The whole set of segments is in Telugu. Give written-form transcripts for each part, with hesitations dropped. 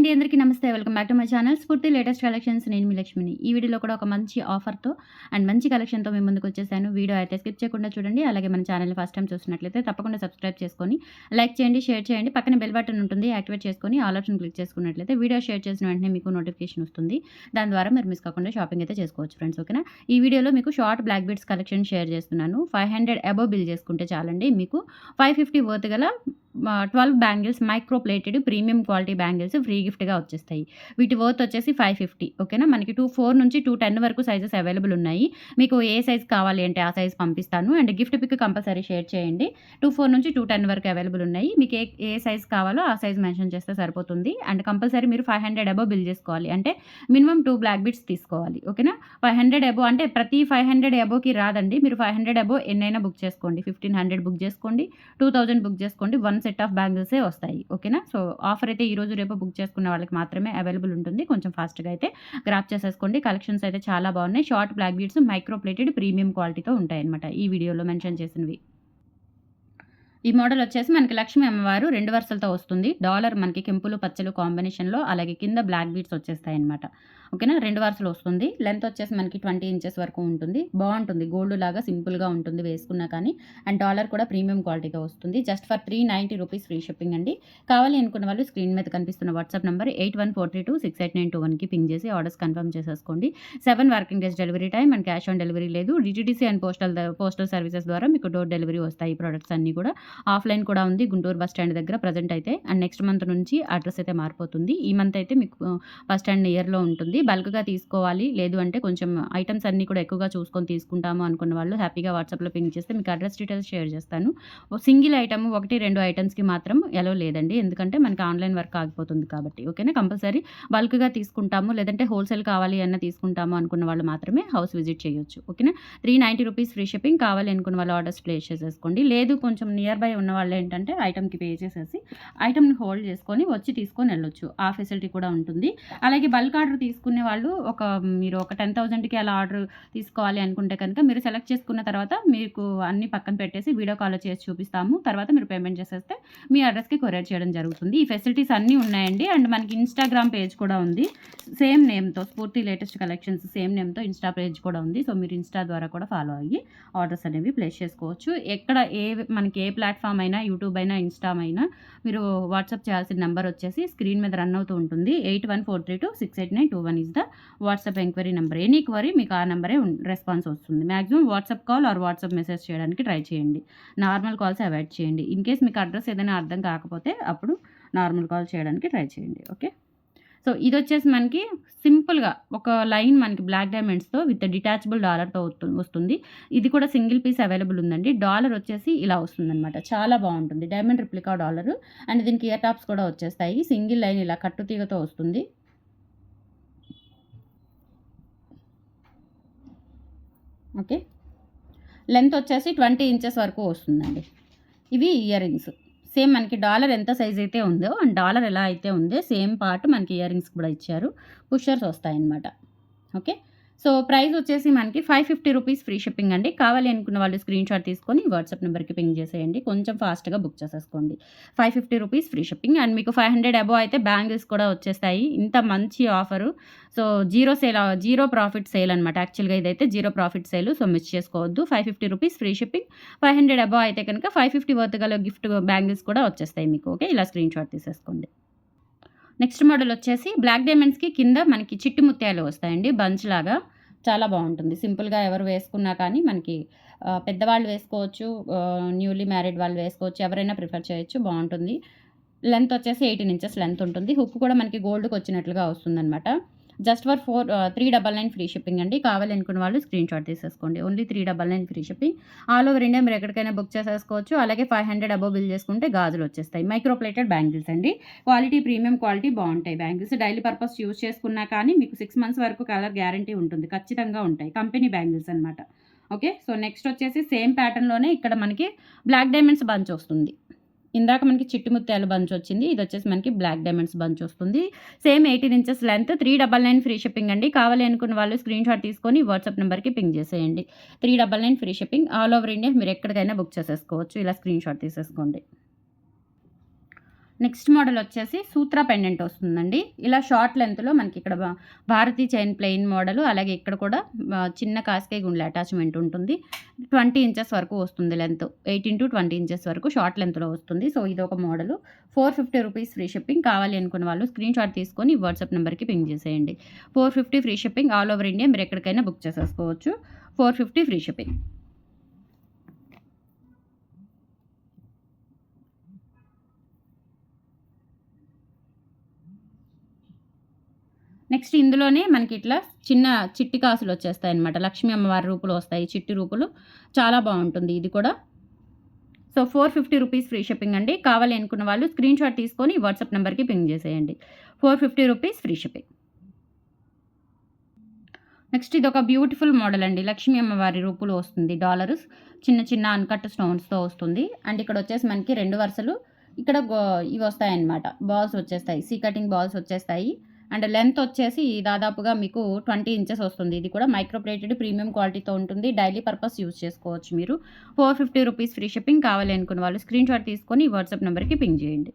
అండి, అందరికీ నమస్తే. Welcome back to my channel స్ఫూర్తి లేటెస్ట్ కలెక్షన్స్. నేను మీ లక్ష్మిని. ఈ వీడియోలో కూడా ఒక మంచి ఆఫర్‌తో అండ్ మంచి కలెక్షన్‌తో మీ ముందుకొచ్చేసాను. వీడియో అయితే స్కిప్ చేయకుండా చూడండి. అలాగే మన ఛానల్‌ని ఫస్ట్ టైం చూస్తున్నట్లయితే తప్పకుండా సబ్స్క్రైబ్ చేసుకొని లైక్ చేయండి, షేర్ చేయండి. పక్కన బెల్ బటన్ ఉంటుంది. యాక్టివేట్ చేసుకొని ఆల్ ఆప్షన్ క్లిక్ చేసుకున్నట్లయితే వీడియో షేర్ చేసిన వెంటనే మీకు నోటిఫికేషన్ వస్తుంది. దాని ద్వారా మీరు మిస్ కాకుండా షాపింగ్ అయితే చేసుకోవచ్చు ఫ్రెండ్స్. ఓకేనా? ఈ వీడియోలో మీకు short black beads collection share చేస్తున్నాను. 500 అబోవ్ బిల్ చేసుకుంటే చాలండి. మీకు 550 వర్త్ గల 12 bangles micro plated premium quality bangles free గిఫ్ట్‌గా వచ్చేస్తాయి. వీటి వర్త్ వచ్చేసి 550. ఓకేనా? మనకి 4 నుంచి 10 వరకు సైజెస్ అవైలబుల్ ఉన్నాయి. మీకు ఏ సైజ్ కావాలి అంటే ఆ సైజ్ పంపిస్తాను. And gift pic compulsory share చేయండి. 4 నుంచి 10 వరకు అవైలబుల్ ఉన్నాయి. మీకు ఏ సైజ్ కావాలో ఆ సైజ్ మెన్షన్ చేస్తే సరిపోతుంది. అండ్ కంపల్సరీ మీరు 500 అబోవ్ బిల్ చేసుకోవాలి. అంటే మినిమమ్ 2 బ్లాక్ బీడ్స్ తీసుకోవాలి. ఓకేనా? 500 అబోవ్ అంటే ప్రతి 500 అబోవ్‌కి రాదండి. మీరు 500 అబోవ్ ఎన్నైనా బుక్ చేసుకోండి. 1500 బుక్ చేసుకోండి. 2000 బుక్ చేసుకోండి. 1 సెట్ ఆఫ్ బ్యాంగిల్సే వస్తాయి. ఓకేనా? సో ఆఫర్ అయితే ఈరోజు రేపు బుక్ చేసుకున్న వాళ్ళకి మాత్రమే అవైలబుల్ ఉంటుంది. కొంచెం ఫాస్ట్‌గా అయితే గ్రాబ్ చేసేసుకోండి. కలెక్షన్స్ అయితే చాలా బాగున్నాయి. Short black beads micro plated premium క్వాలిటీతో ఉంటాయన్నమాట. ఈ వీడియోలో మెన్షన్ చేసినవి. ఈ మోడల్ వచ్చేసి మనకి లక్ష్మీ అమ్మవారు 2 వరుసలతో వస్తుంది. డాలర్ మనకి కెంపులు, పచ్చలు కాంబినేషన్‌లో అలాగే కింద బ్లాక్ బీడ్స్ వచ్చేస్తాయన్నమాట. ఓకేనా? 2 వరుసలు వస్తుంది. లెంత్ వచ్చేసి మనకి 20 ఇంచెస్ వరకు ఉంటుంది. బాగుంటుంది. గోల్డ్ లాగా సింపుల్‌గా ఉంటుంది వేసుకున్నా కానీ. అండ్ డాలర్ కూడా ప్రీమియం క్వాలిటీతో వస్తుంది. Just for 390 rupees free shipping అండి. కావాలి అనుకున్న వాళ్ళు స్క్రీన్ మీద కనిపిస్తున్న వాట్సాప్ నంబర్ 8143268921కి పింగ్ చేసి ఆర్డర్స్ కన్ఫర్మ్ చేసేసుకోండి. 7 working days delivery time and cash on delivery లేదు. డిటీడీసీ అండ్ పోస్టల్ సర్వీసెస్ ద్వారా మీకు డోర్ డెలివరీ వస్తాయి. ఈ ప్రొడక్ట్స్ అన్నీ కూడా ఆఫ్‌లైన్ కూడా ఉంది. గుంటూరు బస్ స్టాండ్ దగ్గర ప్రెజెంట్ అయితే. అండ్ నెక్స్ట్ మంత్ నుంచి అడ్రస్ అయితే మారిపోతుంది. ఈ మంత్ అయితే మీకు బస్ స్టాండ్ నియర్‌లో ఉంటుంది. బల్క్‌గా తీసుకోవాలి. లేదు అంటే కొంచెం ఐటెమ్స్ అన్నీ కూడా ఎక్కువగా చూసుకొని తీసుకుంటాము అనుకున్న వాళ్ళు హ్యాపీగా వాట్సాప్‌లో పింగ్ చేస్తే మీకు అడ్రస్ డీటెయిల్స్ షేర్ చేస్తాను. సింగిల్ ఐటెమ్ 1, 2 ఐటెమ్స్‌కి మాత్రం ఎలో లేదండి. ఎందుకంటే మనకి ఆన్‌లైన్ వర్క్ ఆగిపోతుంది కాబట్టి. ఓకేనా? కంపల్సరీ బల్క్‌గా తీసుకుంటాము. లేదంటే హోల్‌సేల్ కావాలి అన్న తీసుకుంటాము అనుకున్న వాళ్ళు మాత్రమే హౌస్ విజిట్ చేయొచ్చు. ఓకేనా? 390 రూపీస్ ఫ్రీ షిప్పింగ్. కావాలి అనుకున్న వాళ్ళు ఆర్డర్స్ ప్లేస్ చేసేసుకోండి. లేదు కొంచెం నియర్ బై ఉన్న వాళ్ళు ఏంటంటే ఐటెమ్‌కి పే చేసేసి ఐటెమ్‌ని హోల్డ్ చేసుకొని వచ్చి తీసుకొని వెళ్ళొచ్చు. ఆ ఫెసిలిటీ కూడా ఉంటుంది. అలాగే బల్క్ ఆర్డర్ తీసుకునే వాళ్ళు మీరు ఒక 10,000కి అలా ఆర్డర్ తీసుకోవాలి అనుకుంటే కనుక మీరు సెలెక్ట్ చేసుకున్న తర్వాత మీకు అన్నీ పక్కన పెట్టేసి వీడియో కాల్ చేసి చూపిస్తాము. తర్వాత మీరు పేమెంట్ చేసేస్తే మీ అడ్రస్‌కి కొరియర్ చేయడం జరుగుతుంది. ఈ ఫెసిలిటీస్ అన్నీ ఉన్నాయండి. అండ్ మనకి ఇన్‌స్టాగ్రామ్ పేజ్ కూడా ఉంది. సేమ్ నేమ్‌తో స్ఫూర్తి లేటెస్ట్ కలెక్షన్స్ సేమ్ నేమ్‌తో ఇన్‌స్టా పేజ్ కూడా ఉంది. సో మీరు ఇన్‌స్టా ద్వారా కూడా ఫాలో అయ్యి ఆర్డర్స్ అనేవి ప్లేస్ చేసుకోవచ్చు. ఎక్కడ మనకి ఏ ప్లాట్‌ఫామ్ అయినా యూట్యూబ్ అయినా, ఇన్‌స్టా అయినా మీరు వాట్సాప్ చేయాల్సిన నంబర్ వచ్చేసి స్క్రీన్ మీద రన్ అవుతూ ఉంటుంది. 8143268921 is the WhatsApp enquiry number. Any query మీకు ఆ నెంబరే రెస్పాన్స్ వస్తుంది. Maximum WhatsApp call or WhatsApp message చేయడానికి ట్రై చేయండి. నార్మల్ కాల్స్ అవాయిడ్ చేయండి. ఇన్ కేస్ మీకు అడ్రస్ ఏదైనా అర్థం కాకపోతే అప్పుడు నార్మల్ కాల్ చేయడానికి ట్రై చేయండి. ఓకే? సో ఇదొచ్చేసి మనకి సింపుల్‌గా ఒక లైన్ మనకి బ్లాక్ డైమండ్స్‌తో విత్ డిటాచబుల్ డాలర్‌తో వస్తుంది. ఇది కూడా సింగిల్ పీస్ అవైలబుల్ ఉందండి. డాలర్ వచ్చేసి ఇలా వస్తుందనమాట. చాలా బాగుంటుంది. Diamond replica dollar. అండ్ దీనికి ఇయర్ టాప్స్ కూడా వచ్చేస్తాయి. సింగిల్ లైన్ ఇలా కట్టుతీగతో వస్తుంది. ఓకే? లెంత్ వచ్చేసి 20 ఇంచెస్ వరకు వస్తుందండి. ఇవి ఇయర్ రింగ్స్. సేమ్ మనకి డాలర్ ఎంత సైజ్ అయితే ఉందో అండ్ డాలర్ ఎలా అయితే ఉందో సేమ్ పార్ట్ మనకి ఇయర్ రింగ్స్ కూడా ఇచ్చారు. పుషర్స్ వస్తాయన్నమాట. ఓకే? సో ప్రైస్ వచ్చేసి మనకి 550 రూపీస్ ఫ్రీ షిప్పింగ్ అండి. కావాలి అనుకున్న వాళ్ళు స్క్రీన్ షాట్ తీసుకొని వాట్సాప్ నెంబర్‌కి పింగ్ చేసేయండి. కొంచెం ఫాస్ట్‌గా బుక్ చేసేసుకోండి. 550 రూపీస్ ఫ్రీ షిప్పింగ్. అండ్ మీకు 500 అబోవ్ అయితే బ్యాంగిల్స్ కూడా వచ్చేస్తాయి. ఇంత మంచి offer. So zero profit sale అనమాట. యాక్చువల్‌గా ఇదైతే zero profit sale. So miss చేసుకోవద్దు. 550 రూపీస్ ఫ్రీ షిప్పింగ్. 500 అబోవ్ అయితే కనుక 550 వర్త్ గల గిఫ్ట్ బ్యాంగిల్స్ కూడా వచ్చేస్తాయి మీకు. ఓకే? ఇలా స్క్రీన్ షాట్ తీసేసుకోండి. నెక్స్ట్ మోడల్ వచ్చేసి బ్లాక్ డైమండ్స్‌కి కింద మనకి చిట్టి ముత్యాలు వస్తాయండి. బంచ్ లాగా. చాలా బాగుంటుంది. సింపుల్‌గా ఎవరు వేసుకున్నా కానీ మనకి పెద్దవాళ్ళు వేసుకోవచ్చు. న్యూలీ మ్యారీడ్ వాళ్ళు వేసుకోవచ్చు. ఎవరైనా ప్రిఫర్ చేయొచ్చు. బాగుంటుంది. లెంత్ వచ్చేసి 18 ఇంచెస్ లెంత్ ఉంటుంది. హుక్ కూడా మనకి గోల్డ్‌కి వచ్చినట్లుగా వస్తుందనమాట. జస్ట్ ఫర్ 399 ఫ్రీ షిప్పింగ్ అండి. కావాలి అనుకున్న వాళ్ళు స్క్రీన్ షాట్ తీసేసుకోండి. Only 399 free shipping. All over India మీరు ఎక్కడికైనా బుక్ చేసేసుకోవచ్చు. అలాగే 500 అబోవ్ బిల్ చేసుకుంటే గాజులు వచ్చేస్తాయి. మైక్రో ప్లేటెడ్ బ్యాంగిల్స్ అండి. క్వాలిటీ ప్రీమియం క్వాలిటీ బాగుంటాయి బ్యాంగిల్స్. డైలీ పర్పస్ యూజ్ చేసుకున్నా కానీ మీకు 6 మంత్స్ వరకు కలర్ గ్యారంటీ ఉంటుంది. ఖచ్చితంగా ఉంటాయి. కంపెనీ బ్యాంగిల్స్ అనమాట. ఓకే? సో నెక్స్ట్ వచ్చేసి సేమ్ ప్యాటర్న్‌లోనే ఇక్కడ మనకి బ్లాక్ డైమండ్స్ బంచ్ వస్తుంది. ఇందాక మనకి చిట్టి ముత్యాలు బంచ్ వచ్చింది. ఇది వచ్చేసి మనకి బ్లాక్ డైమండ్స్ బంచ్ వస్తుంది. Same 18 inches length. 399 free shipping అండి. కావాలి అనుకున్న వాళ్ళు స్క్రీన్ షాట్ తీసుకొని వాట్సాప్ నెంబర్‌కి పింగ్ చేసేయండి. 399 free shipping. All over India మీరు ఎక్కడికైనా బుక్ చేసేసుకోవచ్చు. ఇలా స్క్రీన్ షాట్ తీసేసుకోండి. నెక్స్ట్ మోడల్ వచ్చేసి సూత్రా పెండెంట్ వస్తుందండి. ఇలా షార్ట్ లెంత్‌లో మనకి ఇక్కడ భారతీ చైన్ ప్లెయిన్ మోడలు, అలాగే ఇక్కడ కూడా చిన్న కాస్కేయ గుండ్ల అటాచ్‌మెంట్ ఉంటుంది. 20 ఇంచెస్ వరకు వస్తుంది లెంత్. 18-20 ఇంచెస్ వరకు షార్ట్ లెంత్‌లో వస్తుంది. సో, ఇదొక మోడలు. ₹450 free shipping. కావాలి అనుకున్న వాళ్ళు స్క్రీన్‌షాట్ తీసుకొని వాట్సాప్ నంబర్‌కి పింగ్ చేసేయండి. 450 free shipping. All over India మీరు ఎక్కడికైనా బుక్ చేసేసుకోవచ్చు. 450 ఫ్రీ షిప్పింగ్. నెక్స్ట్ ఇందులోనే మనకి ఇట్లా చిన్న చిట్టి కాసులు వచ్చేస్తాయన్నమాట. లక్ష్మీ అమ్మవారి రూపులు వస్తాయి. చిట్టి రూపులు చాలా బాగుంటుంది ఇది కూడా. సో, ₹450 ఫ్రీ షిప్పింగ్ అండి. కావాలి అనుకున్న వాళ్ళు స్క్రీన్‌షాట్ తీసుకొని వాట్సాప్ నంబర్‌కి పింగ్ చేసేయండి. ₹450 ఫ్రీ షిప్పింగ్. నెక్స్ట్ ఇదొక బ్యూటిఫుల్ మోడల్ అండి. లక్ష్మీ అమ్మవారి రూపులో వస్తుంది. డాలర్స్ చిన్న చిన్న అన్‌కట్ స్టోన్స్‌తో వస్తుంది. అండ్ ఇక్కడ వచ్చేసి మనకి 2 వరుసలు ఇక్కడ ఇవి వస్తాయన్నమాట. బాల్స్ వచ్చేస్తాయి. సీ కటింగ్ బాల్స్ వచ్చేస్తాయి. అండ్ లెంత్ వచ్చేసి దాదాపుగా మీకు 20 ఇంచెస్ వస్తుంది. ఇది కూడా మైక్రో ప్లేటెడ్ ప్రీమియం క్వాలిటీతో ఉంటుంది. డైలీ పర్పస్ యూజ్ చేసుకోవచ్చు మీరు. ₹450 ఫ్రీ షిప్పింగ్. కావాలి అనుకున్న వాళ్ళు స్క్రీన్‌షాట్ తీసుకొని వాట్సాప్ నంబర్‌కి పింగ్ చేయండి.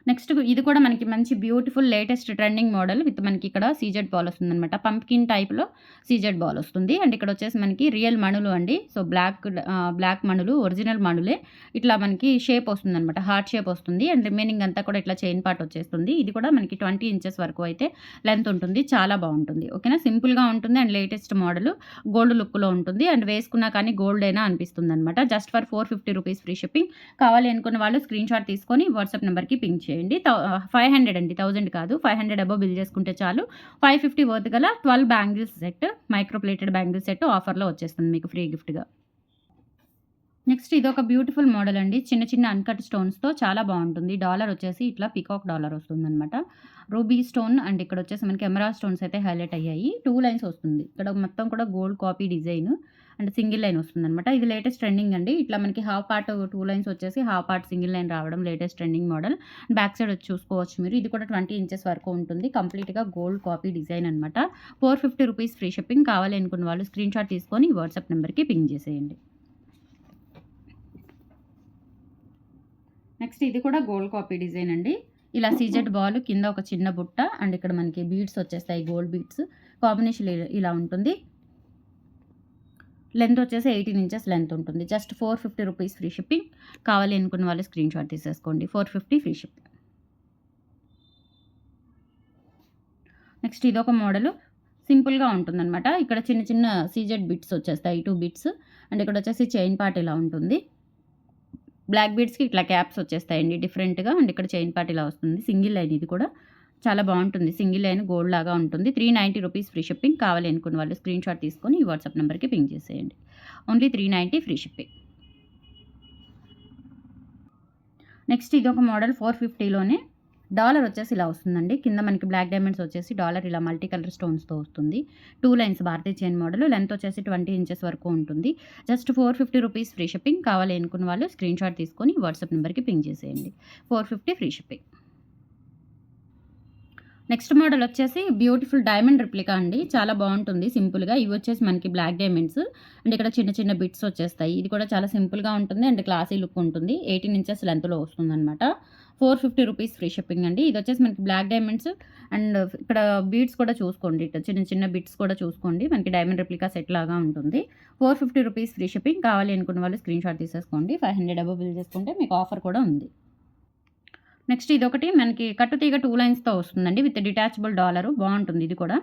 నెక్స్ట్ ఇది కూడా మనకి మంచి beautiful latest trending model with మనకి ఇక్కడ సీజెడ్ బాల్ వస్తుందన్నమాట. పంప్కిన్ టైప్‌లో సీజెడ్ బాల్ వస్తుంది. అండ్ ఇక్కడ వచ్చేసి మనకి రియల్ మణులు అండి. సో, బ్లాక్ మణులు ఒరిజినల్ మణులే. ఇట్లా మనకి షేప్ వస్తుందన్నమాట. హార్ట్ షేప్ వస్తుంది. అండ్ రిమైనింగ్ అంతా కూడా ఇట్లా చైన్ పార్ట్ వచ్చేస్తుంది. ఇది కూడా మనకి 20 ఇంచెస్ వరకు అయితే లెంత్ ఉంటుంది. చాలా బాగుంటుంది. ఓకేనా, సింపుల్‌గా ఉంటుంది అండ్ లేటెస్ట్ మోడల్ గోల్డ్ లుక్‌లో ఉంటుంది. అండ్ వేసుకున్నా కానీ గోల్డ్ అయినా అనిపిస్తుందన్నమాట. Just for ₹450 free shipping. కావాలి అనుకున్న వాళ్ళు స్క్రీన్‌షాట్ తీసుకొని వాట్సాప్ నంబర్‌కి పింగ్ చేయండి. 500 అండి, 1000 కాదు. 500 అబోవ్ బిల్ చేసుకుంటే చాలు. 550 వర్త్ గల 12 bangles set, micro plated bangle set ఆఫర్‌లో వచ్చేస్తుంది మీకు ఫ్రీ గిఫ్ట్‌గా. నెక్స్ట్ ఇదొక బ్యూటిఫుల్ మోడల్ అండి. చిన్న చిన్న అన్‌కట్ స్టోన్స్‌తో చాలా బాగుంటుంది. డాలర్ వచ్చేసి ఇట్లా పీకాక్ డాలర్ వస్తుందన్నమాట. రూబీ స్టోన్ అండ్ ఇక్కడ వచ్చేసి మనకి ఎమరాల్డ్ స్టోన్స్ అయితే హైలైట్ అయ్యాయి. 2 లైన్స్ వస్తుంది. ఇక్కడ మొత్తం కూడా gold copy design and single line వస్తుందన్నమాట. ఇది లేటెస్ట్ ట్రెండింగ్ అండి. ఇట్లా మనకి హాఫ్ పార్ట్ 2 లైన్స్ వచ్చేసి హాఫ్ పార్ట్ సింగిల్ లైన్ రావడం latest trending model. Back side వచ్చి చూసుకోవచ్చు మీరు. ఇది కూడా 20 ఇంచెస్ వరకు ఉంటుంది. కంప్లీట్‌గా గోల్డ్ కాపీ డిజైన్ అనమాట. ₹450 ఫ్రీ షిప్పింగ్. కావాలి అనుకున్న వాళ్ళు స్క్రీన్‌షాట్ తీసుకొని వాట్సాప్ నంబర్‌కి పింగ్ చేసేయండి. నెక్స్ట్ ఇది కూడా గోల్డ్ కాపీ డిజైన్ అండి. ఇలా సీజెడ్ బాల్ కింద ఒక చిన్న బుట్ట అండ్ ఇక్కడ మనకి బీడ్స్ వచ్చేస్తాయి. గోల్డ్ బీడ్స్ కాంబినేషన్ ఇలా ఉంటుంది. లెంత్ వచ్చేసి 18 ఇంచెస్ లెంత్ ఉంటుంది. Just ₹450 free shipping. కావాలి అనుకున్న వాళ్ళు స్క్రీన్‌షాట్ తీసేసుకోండి. 450 ఫ్రీ షిప్పింగ్. నెక్స్ట్ ఇదొక మోడల్ సింపుల్‌గా ఉంటుందన్నమాట. ఇక్కడ చిన్న చిన్న సీజెడ్ బిట్స్ వచ్చేస్తాయి. 2 బిట్స్ అండ్ ఇక్కడ వచ్చేసి చైన్ పార్ట్ ఇలా ఉంటుంది. బ్లాక్ బీడ్స్‌కి ఇట్లా క్యాప్స్ వచ్చేస్తాయండి డిఫరెంట్‌గా. అండ్ ఇక్కడ చైన్ పార్ట్ ఇలా వస్తుంది. సింగిల్ లైన్ ఇది కూడా చాలా బాగుంటుంది. సింగిల్ లైన్ గోల్డ్ లాగా ఉంటుంది. ₹390 ఫ్రీ షిప్పింగ్. కావాలి అనుకున్న వాళ్ళు స్క్రీన్‌షాట్ తీసుకొని ఈ వాట్సాప్ నంబర్‌కి పింగ్ చేసేయండి. Only $390 free shipping. నెక్స్ట్ ఇదొక మోడల్ 450లోనే డాలర్ వచ్చేసి ఇలా వస్తుందండి. కింద మనకి బ్లాక్ డైమండ్స్ వచ్చేసి డాలర్ ఇలా మల్టీ కలర్ స్టోన్స్‌తో వస్తుంది. 2 లైన్స్ భారతీ చైన్ మోడల్. లెంత్ వచ్చేసి 20 ఇంచెస్ వరకు ఉంటుంది. Just ₹450 free shipping. కావాలి అనుకున్న వాళ్ళు స్క్రీన్‌షాట్ తీసుకొని వాట్సాప్ నంబర్‌కి పింగ్ చేసేయండి. 450 ఫ్రీ షిప్పింగ్. నెక్స్ట్ మోడల్ వచ్చేసి బ్యూటిఫుల్ డైమండ్ రిప్లికా అండి. చాలా బాగుంటుంది సింపుల్‌గా. ఇవి వచ్చేసి మనకి బ్లాక్ డైమండ్స్ అండ్ ఇక్కడ చిన్న చిన్న బిట్స్ వచ్చేస్తాయి. ఇది కూడా చాలా సింపుల్‌గా ఉంటుంది అండ్ క్లాసీ లుక్ ఉంటుంది. 18 ఇంచెస్ లెంత్‌లో వస్తుందన్నమాట. ₹450 ఫ్రీ షిప్పింగ్ అండి. ఇది వచ్చేసి మనకి బ్లాక్ డైమండ్స్ అండ్ ఇక్కడ బీడ్స్ కూడా చూసుకోండి. ఇట్లా చిన్న చిన్న బిట్స్ కూడా చూసుకోండి. మనకి డైమండ్ రిప్లికా సెట్ లాగా ఉంటుంది. ₹450 ఫ్రీ షిప్పింగ్. కావాలి అనుకున్న వాళ్ళు స్క్రీన్‌షాట్ తీసేసుకోండి. 500 అబోవ్ బిల్ చేసుకుంటే మీకు ఆఫర్ కూడా ఉంది. నెక్స్ట్ ఇదొకటి మనకి కట్టుతీగ 2 లైన్స్‌తో వస్తుందండి విత్ డిటాచబుల్ డాలరు. బాగుంటుంది ఇది కూడా.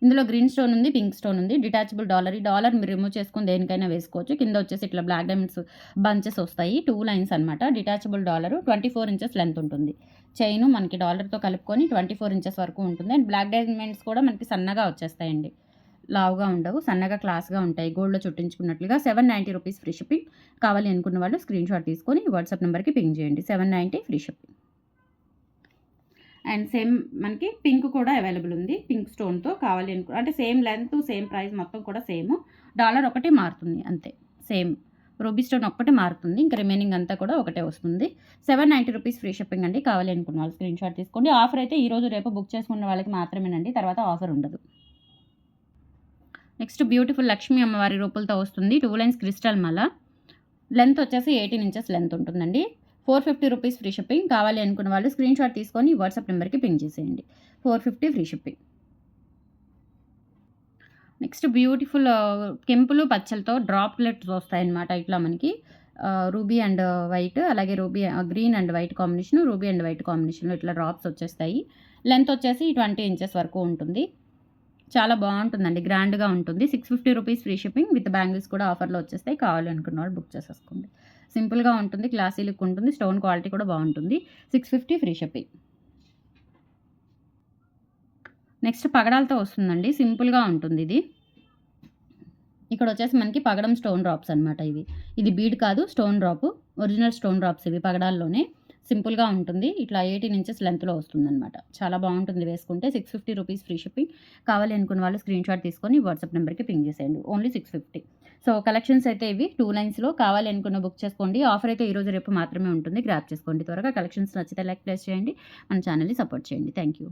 ఇందులో గ్రీన్ స్టోన్ ఉంది, పింక్ స్టోన్ ఉంది. Detachable dollar. ఈ డాలర్ మీరు రిమూవ్ చేసుకొని దేనికైనా వేసుకోవచ్చు. కింద వచ్చేసి ఇట్లా బ్లాక్ డైమండ్స్ బంచెస్ వస్తాయి. 2 లైన్స్ అనమాట. డిటాచబుల్ డాలరు 24 ఇంచెస్ లెంత్ ఉంటుంది. చైను మనకి డాలర్‌తో కలుపుకొని 24 ఇంచెస్ వరకు ఉంటుంది. అండ్ బ్లాక్ డైమండ్స్ కూడా మనకి సన్నగా వచ్చేస్తాయండి. లావుగా ఉండవు. సన్నగా క్లాస్‌గా ఉంటాయి. గోల్డ్‌లో చుట్టించుకున్నట్లుగా. ₹790 ఫ్రీ షిప్పింగ్. కావాలి అనుకున్న వాళ్ళు స్క్రీన్‌షాట్ తీసుకొని వాట్సాప్ నంబర్‌కి పింగ్ చేయండి. $790 ఫ్రీ షిప్పింగ్. అండ్ సేమ్ మనకి పింక్ కూడా అవైలబుల్ ఉంది. పింక్ స్టోన్‌తో కావాలి అంటే సేమ్ లెంత్, సేమ్ ప్రైస్ మొత్తం కూడా సేమ్. డాలర్ ఒకటే మారుతుంది అంతే. సేమ్ రూబీ స్టోన్ ఒక్కటే మారుతుంది. ఇంకా రిమైనింగ్ అంతా కూడా ఒకటే వస్తుంది. ₹790 ఫ్రీ షిప్పింగ్ అండి. కావాలి అనుకున్న వాళ్ళు స్క్రీన్‌షాట్ తీసుకోండి. ఆఫర్ అయితే ఈరోజు రేపు బుక్ చేసుకున్న వాళ్ళకి మాత్రమేనండి. తర్వాత ఆఫర్ ఉండదు. నెక్స్ట్ బ్యూటిఫుల్ లక్ష్మీ అమ్మవారి రూపులతో వస్తుంది. 2 లైన్స్ క్రిస్టల్ మాల. లెంత్ వచ్చేసి 18 ఇంచెస్ లెంత్ ఉంటుందండి. 450 రూపీస్ ఫ్రీ షిప్పింగ్. కావాలి అనుకున్న వాళ్ళు స్క్రీన్ షాట్ తీసుకొని వాట్సాప్ నెంబర్కి పింగ్ చేసేయండి. 450 ఫ్రీ షిప్పింగ్. నెక్స్ట్ బ్యూటిఫుల్ కెంపులు పచ్చలతో డ్రాప్లెట్స్ వస్తాయన్నమాట. ఇట్లా మనకి రూబీ అండ్ వైట్, అలాగే ruby green and white combination, ruby and white కాంబినేషన్లో ఇట్లా డ్రాప్స్ వచ్చేస్తాయి. లెంత్ వచ్చేసి 20 ఇంచెస్ వరకు ఉంటుంది. చాలా బాగుంటుందండి, గ్రాండ్గా ఉంటుంది. 650 rupees free shipping with bangles కూడా ఆఫర్లో వచ్చేస్తాయి. కావాలి అనుకున్న వాళ్ళు బుక్ చేసేసుకోండి. సింపుల్గా ఉంటుంది, క్లాసీ లుక్ ఉంటుంది, స్టోన్ క్వాలిటీ కూడా బాగుంటుంది. 650 ఫ్రీ షిప్పింగ్. నెక్స్ట్ పగడాలతో వస్తుందండి, సింపుల్గా ఉంటుంది ఇది. ఇక్కడ వచ్చేసి మనకి పగడం స్టోన్ డ్రాప్స్ అనమాట ఇవి. ఇది బీడ్ కాదు, stone drop, original stone drops ఇవి పగడాల్లోనే. సింపుల్గా ఉంటుంది, ఇట్లా 18 ఇంచెస్ లెంత్లో వస్తుందన్నమాట. చాలా బాగుంటుంది వేసుకుంటే. 650 రూపీస్ ఫ్రీ షిప్పింగ్. కావాలి అనుకున్న వాళ్ళు స్క్రీన్ షాట్ తీసుకొని వాట్సాప్ నెంబర్కి పింగ్ చేసేయండి. ఓన్లీ 650. సో కలెక్షన్స్ అయితే ఇవి 2 లైన్స్లో. కావాలి అనుకున్న బుక్ చేసుకోండి. ఆఫర్ అయితే ఈరోజు రేపు మాత్రమే ఉంటుంది, గ్రాప్ చేసుకోండి త్వరగా. కలెక్షన్స్ నచ్చితే లైక్ ప్లేస్ చేయండి, మన ఛానల్ని సపోర్ట్ చేయండి. Thank you.